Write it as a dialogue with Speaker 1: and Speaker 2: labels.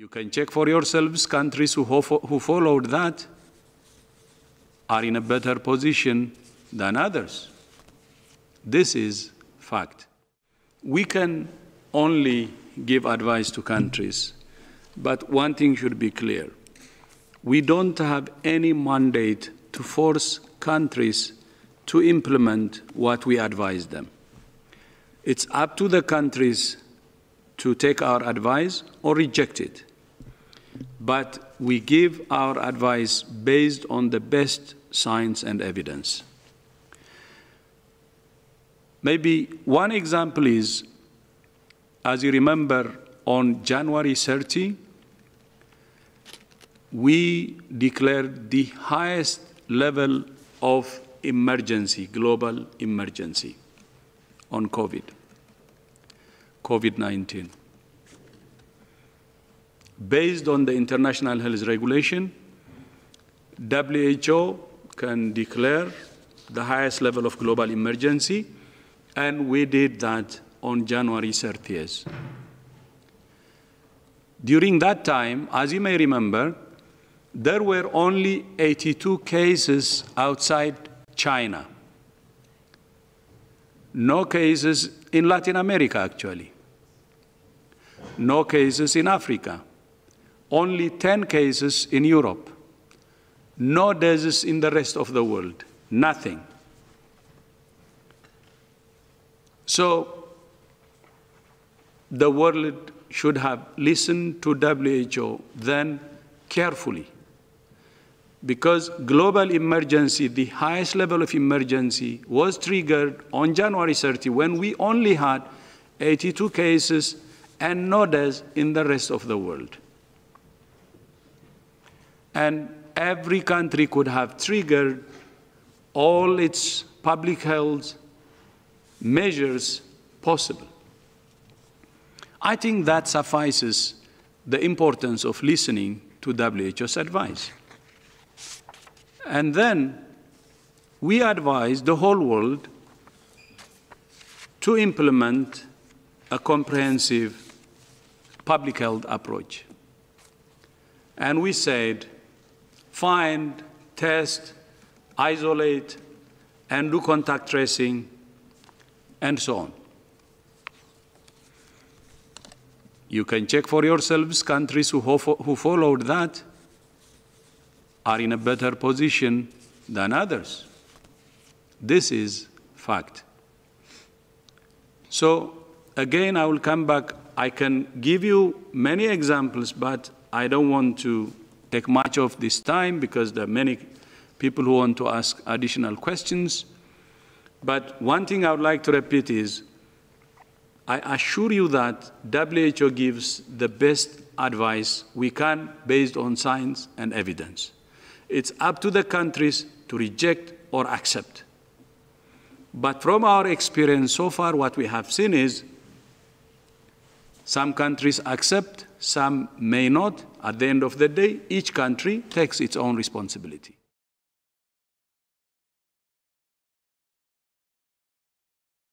Speaker 1: You can check for yourselves. Countries who followed that are in a better position than others. This is fact. We can only give advice to countries, but one thing should be clear. We don't have any mandate to force countries to implement what we advise them. It's up to the countries to take our advice or reject it. But we give our advice based on the best science and evidence. Maybe one example is, as you remember, on January 30, we declared the highest level of emergency, global emergency, on COVID-19. Based on the international health regulation, WHO can declare the highest level of global emergency, and we did that on January 30th. During that time, as you may remember, there were only 82 cases outside China. No cases in Latin America, actually. No cases in Africa. Only 10 cases in Europe. No deaths in the rest of the world. Nothing. So the world should have listened to WHO then carefully, because global emergency, the highest level of emergency, was triggered on January 30 when we only had 82 cases and no deaths in the rest of the world. And every country could have triggered all its public health measures possible. I think that suffices the importance of listening to WHO's advice. And then we advise the whole world to implement a comprehensive public health approach. And we said, find, test, isolate, and do contact tracing, and so on. You can check for yourselves. Countries who followed that are in a better position than others. This is fact. So again, I will come back. I can give you many examples, but I don't want to take much of this time because there are many people who want to ask additional questions. But one thing I would like to repeat is, I assure you that WHO gives the best advice we can based on science and evidence. It's up to the countries to reject or accept. But from our experience so far, what we have seen is some countries accept, some may not. At the end of the day, each country takes its own responsibility.